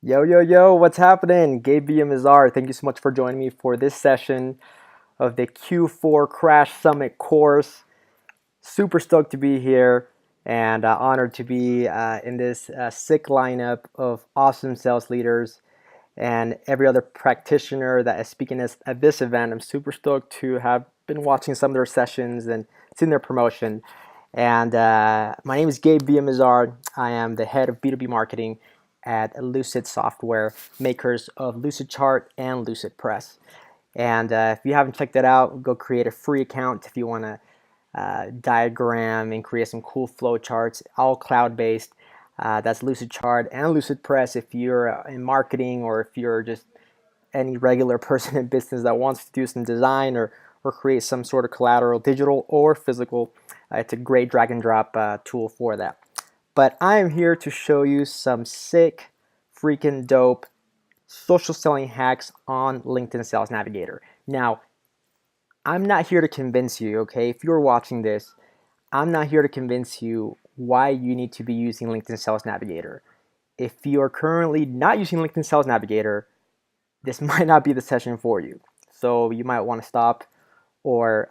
Yo, yo, yo, what's happening? Gabe Mazar. Thank you so much for joining me for this session of the Q4 Crash Summit course. Super stoked to be here and honored to be in this sick lineup of awesome sales leaders and every other practitioner that is speaking at this event. I'm super stoked to have been watching some of their sessions and seen their promotion. And my name is Gabe Villamizar. I am the head of B2B marketing at Lucid Software, makers of Lucid Chart and Lucid Press. And if you haven't checked that out, go create a free account if you want to diagram and create some cool flow charts, all cloud-based. That's Lucid Chart and Lucid Press if you're in marketing or if you're just any regular person in business that wants to do some design or create some sort of collateral, digital or physical. It's a great drag and drop tool for that. But I am here to show you some sick, freaking dope social selling hacks on LinkedIn Sales Navigator. Now, I'm not here to convince you, okay? If you're watching this, I'm not here to convince you why you need to be using LinkedIn Sales Navigator. If you are currently not using LinkedIn Sales Navigator, this might not be the session for you. So you might want to stop or,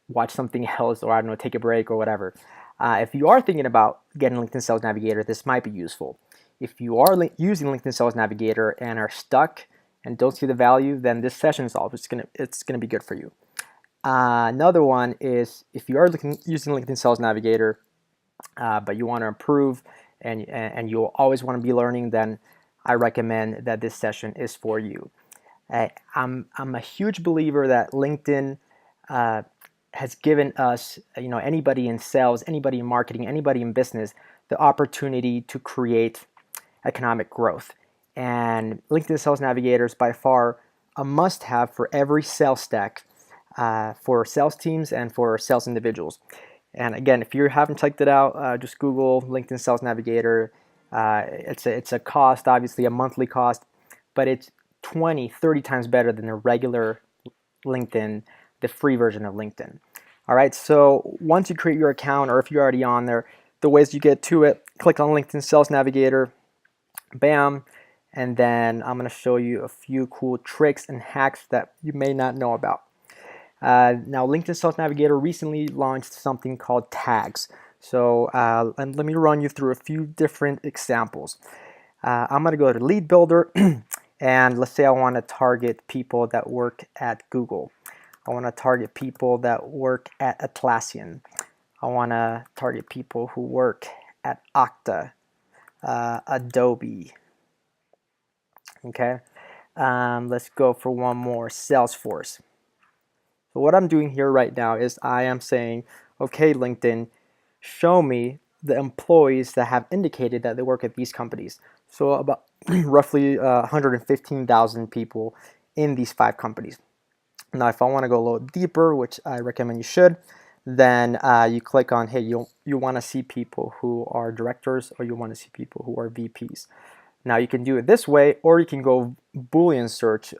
watch something else, or I don't know, take a break or whatever. If you are thinking about getting LinkedIn Sales Navigator, this might be useful. If you are using LinkedIn Sales Navigator and are stuck and don't see the value, then this session is all it's gonna be good for you. Another one is if you are using LinkedIn Sales Navigator, but you want to improve and you always want to be learning, then I recommend that this session is for you. I'm a huge believer that LinkedIn has given us, anybody in sales, anybody in marketing, anybody in business, the opportunity to create economic growth. And LinkedIn Sales Navigator is by far a must-have for every sales stack, for sales teams and for sales individuals. And again, if you haven't checked it out, just Google LinkedIn Sales Navigator. It's a cost, obviously a monthly cost, but it's 20, 30 times better than the regular LinkedIn, the free version of LinkedIn. All right, so once you create your account, or if you're already on there, the ways you get to it, click on LinkedIn Sales Navigator, bam, and then I'm going to show you a few cool tricks and hacks that you may not know about. Now, LinkedIn Sales Navigator recently launched something called tags. So and let me run you through a few different examples. I'm going to go to Lead Builder, and let's say I want to target people that work at Google. I want to target people that work at Atlassian. I want to target people who work at Okta, Adobe. Okay, let's go for one more, Salesforce. So what I'm doing here right now is I am saying, okay, LinkedIn, show me the employees that have indicated that they work at these companies. So about roughly 115,000 people in these 5 companies. Now, if I want to go a little deeper, which I recommend you should, then you click on, hey, you want to see people who are directors, or you want to see people who are VPs. Now, you can do it this way, or you can go Boolean search,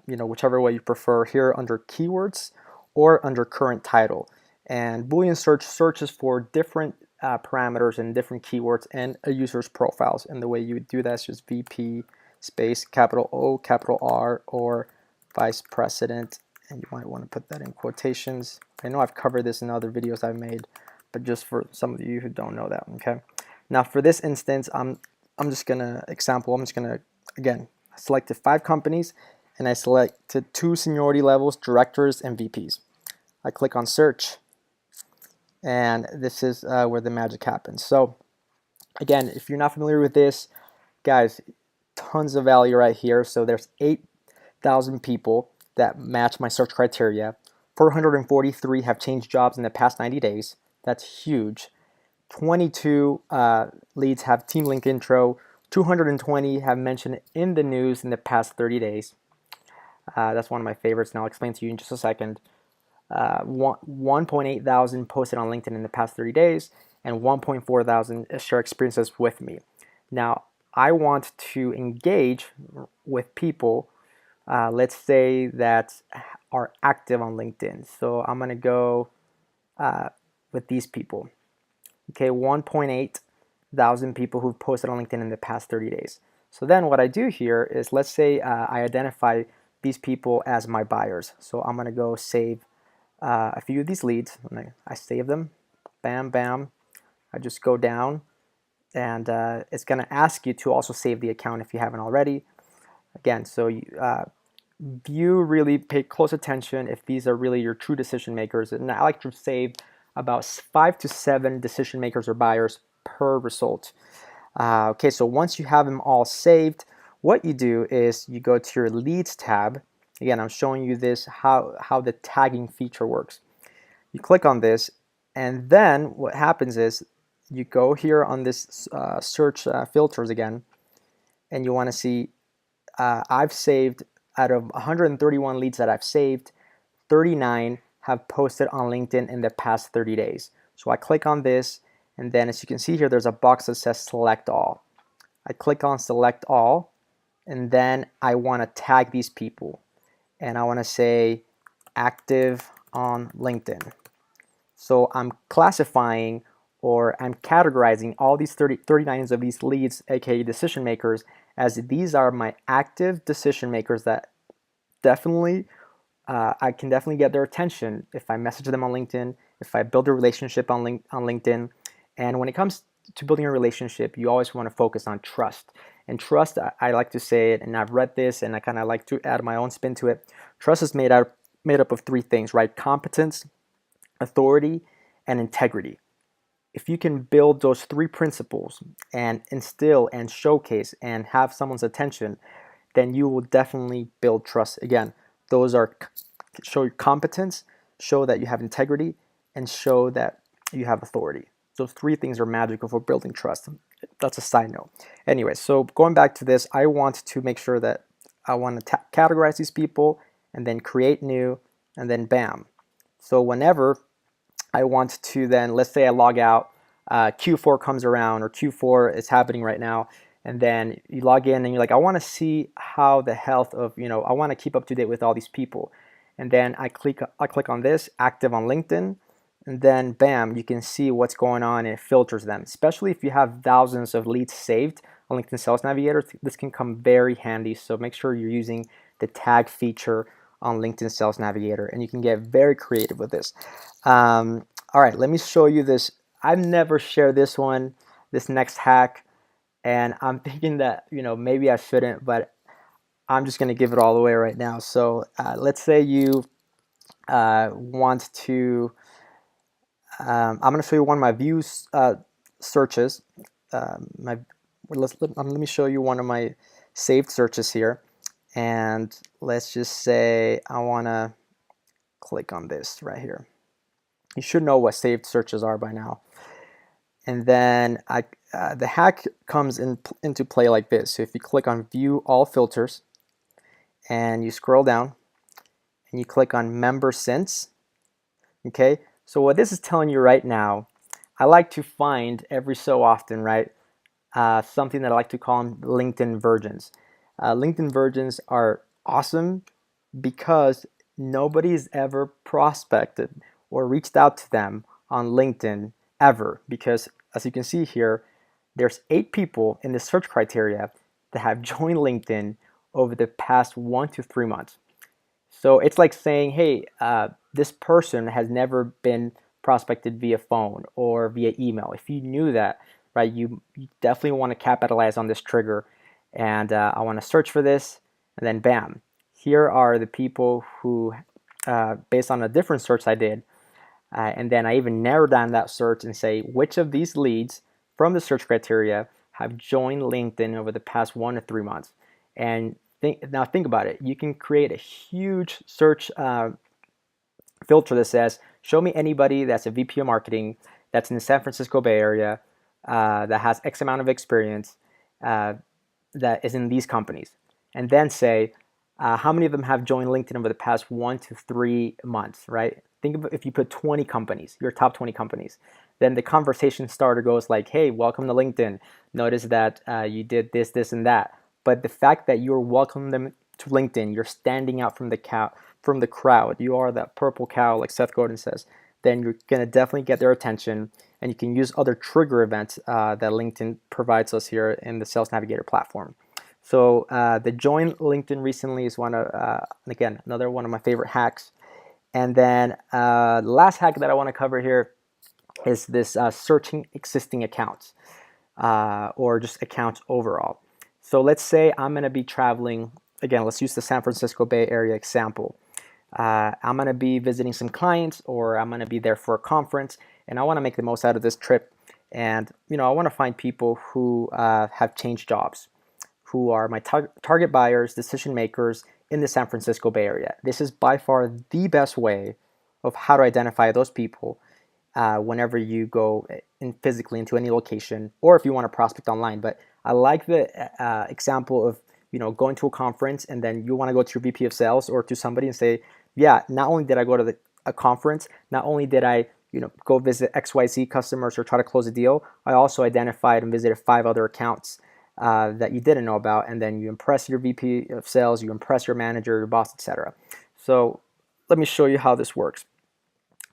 whichever way you prefer, here under keywords or under current title. And Boolean search searches for different parameters and different keywords and a user's profiles. And the way you would do that is just VP space capital O, capital R, or vice president. And you might want to put that in quotations. I know I've covered this in other videos I've made, but just for some of you who don't know that, okay? Now, for this instance, I'm just gonna again, I selected 5 companies and I selected 2 seniority levels, directors and VPs. I click on search, and this is where the magic happens. So again, if you're not familiar with this, guys, tons of value right here. So there's 8,000 people that match my search criteria. 443 have changed jobs in the past 90 days. That's huge. 22 leads have team link intro. 220 have mentioned in the news in the past 30 days. That's one of my favorites, and I'll explain to you in just a second. 1.8 thousand posted on LinkedIn in the past 30 days, and 1.4 thousand share experiences with me. Now, I want to engage with people, let's say, that are active on LinkedIn. So I'm going to go with these people. Okay, 1.8 thousand people who've posted on LinkedIn in the past 30 days. So then what I do here is, let's say I identify these people as my buyers. So I'm going to go save a few of these leads. I save them. Bam, bam. I just go down, and it's going to ask you to also save the account if you haven't already. Again, so you really pay close attention if these are really your true decision makers. And I like to save about 5 to 7 decision makers or buyers per result. Okay, so once you have them all saved, what you do is you go to your leads tab. Again, I'm showing you this, how the tagging feature works. You click on this, and then what happens is you go here on this search filters again, and you want to see I've saved, out of 131 leads that I've saved, 39 have posted on LinkedIn in the past 30 days. So I click on this, and then as you can see here, there's a box that says select all. I click on select all, and then I want to tag these people, and I want to say active on LinkedIn. So I'm classifying, or I'm categorizing all these 39 of these leads, aka decision makers, as these are my active decision makers that definitely I can definitely get their attention if I message them on LinkedIn, if I build a relationship on LinkedIn. And when it comes to building a relationship, you always want to focus on trust. And trust, I like to say it, and I've read this, and I kind of like to add my own spin to it. Trust is made up of 3 things, right? Competence, authority, and integrity. If you can build those 3 principles and instill and showcase and have someone's attention, then you will definitely build trust. Again, those are show your competence, show that you have integrity, and show that you have authority. Those 3 things are magical for building trust. That's a side note. Anyway, so going back to this, I want to make sure that I want to categorize these people, and then create new, and then bam. So whenever I want to then, let's say I log out, Q4 comes around, or Q4 is happening right now, and then you log in and you're like, I want to see how the health of, I want to keep up to date with all these people. And then I click on this, active on LinkedIn, and then bam, you can see what's going on, and it filters them. Especially if you have thousands of leads saved on LinkedIn Sales Navigator, this can come very handy. So make sure you're using the tag feature on LinkedIn Sales Navigator, and you can get very creative with this. All right, let me show you this. I've never shared this next hack, and I'm thinking that maybe I shouldn't, but I'm just going to give it all away right now. So let's say you want to. I'm going to show you one of my views searches. Let me show you one of my saved searches here, and let's just say I want to click on this right here. You should know what saved searches are by now. And then the hack comes into play like this. So if you click on View All Filters, and you scroll down, and you click on Member Since, okay? So what this is telling you right now, I like to find every so often, right, something that I like to call them LinkedIn virgins. LinkedIn virgins are awesome because nobody's ever prospected or reached out to them on LinkedIn ever, because as you can see here, there's 8 people in the search criteria that have joined LinkedIn over the past 1 to 3 months. So it's like saying, hey, this person has never been prospected via phone or via email. If you knew that, right, you definitely want to capitalize on this trigger. And I want to search for this, and then bam, here are the people who, based on a different search I did, and then I even narrow down that search and say which of these leads from the search criteria have joined LinkedIn over the past 1 to 3 months. And now think about it. You can create a huge search filter that says, show me anybody that's a VP of marketing that's in the San Francisco Bay Area, that has X amount of experience, that is in these companies. And then say, how many of them have joined LinkedIn over the past 1 to 3 months, right? Think of if you put 20 companies, your top 20 companies, then the conversation starter goes like, hey, welcome to LinkedIn. Notice that you did this, this, and that. But the fact that you're welcoming them to LinkedIn, you're standing out from the crowd, you are that purple cow, like Seth Godin says, then you're going to definitely get their attention, and you can use other trigger events that LinkedIn provides us here in the Sales Navigator platform. So the join LinkedIn recently is one of, again, another one of my favorite hacks. And then the last hack that I want to cover here is this searching existing accounts or just accounts overall. So let's say I'm going to be traveling, again, let's use the San Francisco Bay Area example. I'm going to be visiting some clients, or I'm going to be there for a conference, and I want to make the most out of this trip. And I want to find people who have changed jobs, who are my target buyers, decision makers in the San Francisco Bay Area. This is by far the best way of how to identify those people whenever you go physically into any location, or if you want to prospect online. But I like the example of going to a conference, and then you want to go to your VP of sales or to somebody and say, yeah, not only did I go to a conference, not only did I go visit XYZ customers or try to close a deal, I also identified and visited 5 other accounts that you didn't know about, and then you impress your VP of sales, you impress your manager, your boss, etc. So let me show you how this works.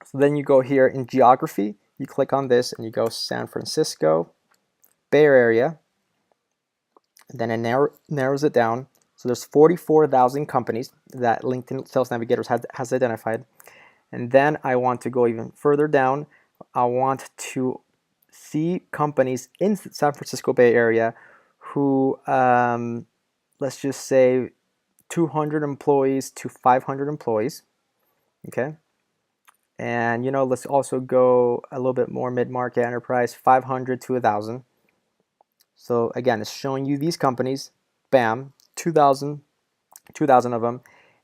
So then you go here in geography, you click on this and you go San Francisco Bay Area, and then it narrows it down. So there's 44,000 companies that LinkedIn Sales Navigator has identified. And then I want to go even further down. I want to see companies in San Francisco Bay Area who, let's just say 200 employees to 500 employees, okay? And let's also go a little bit more mid-market enterprise, 500 to 1,000. So again, it's showing you these companies, bam, 2,000 of them.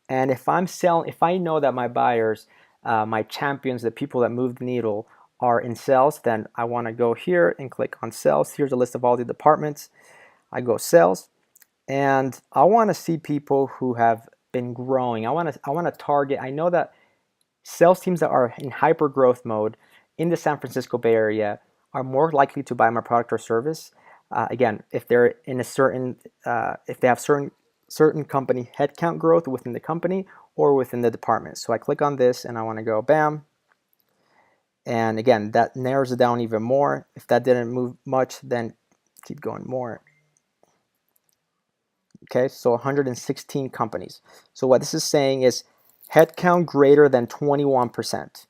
And if I know that my buyers, my champions, the people that move the needle are in sales, then I want to go here and click on sales. Here's a list of all the departments. I go sales, and I want to see people who have been growing. I want to target. I know that sales teams that are in hyper growth mode in the San Francisco Bay Area are more likely to buy my product or service. Again, if they're in a certain, if they have certain company headcount growth within the company or within the department. So I click on this and I want to go bam. And again, that narrows it down even more. If that didn't move much, then keep going more. Okay, so 116 companies. So what this is saying is headcount greater than 21%.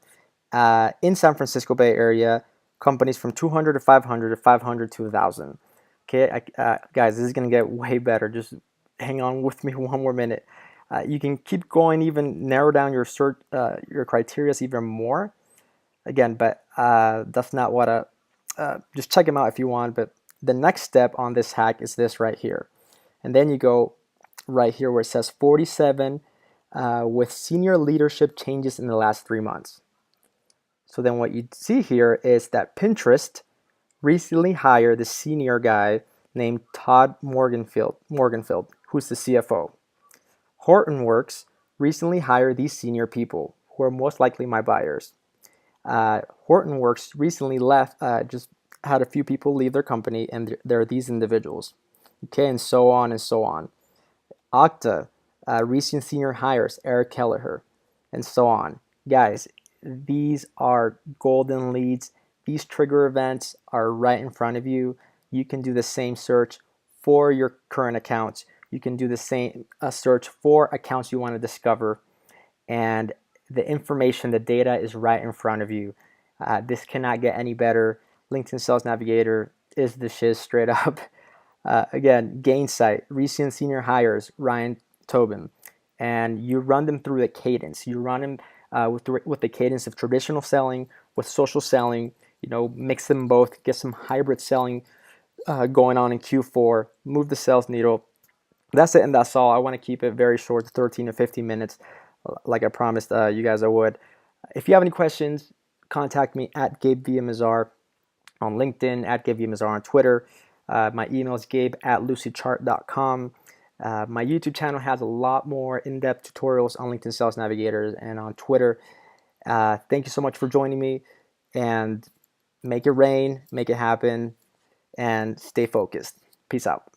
In San Francisco Bay Area, companies from 200 to 500 to 500 to 1,000. Okay, guys, this is going to get way better. Just hang on with me one more minute. You can keep going, even narrow down your search, your criteria even more. Again, but that's not what just check them out if you want. But the next step on this hack is this right here. And then you go right here where it says 47 with senior leadership changes in the last 3 months. So then what you see here is that Pinterest recently hired the senior guy named Todd Morganfield, who's the CFO. Hortonworks recently hired these senior people who are most likely my buyers. Hortonworks recently left, just had a few people leave their company, and there are these individuals. Okay, and so on and so on. Okta, recent senior hires, Eric Kelleher, and so on. Guys, these are golden leads. These trigger events are right in front of you. You can do the same search for your current accounts. You can do the same search for accounts you want to discover. And the information, the data is right in front of you. This cannot get any better. LinkedIn Sales Navigator is the shiz straight up. Again, Gainsight, recent senior hires, Ryan Tobin. And you run them through the cadence. You run them with the cadence of traditional selling, with social selling, mix them both, get some hybrid selling going on in Q4, move the sales needle. That's it, and that's all. I want to keep it very short, 13 to 15 minutes, like I promised you guys I would. If you have any questions, contact me at Gabe Villamizar on LinkedIn, at Gabe Villamizar on Twitter. My email is gabe@lucidchart.com. My YouTube channel has a lot more in-depth tutorials on LinkedIn Sales Navigators and on Twitter. Thank you so much for joining me, and make it rain, make it happen, and stay focused. Peace out.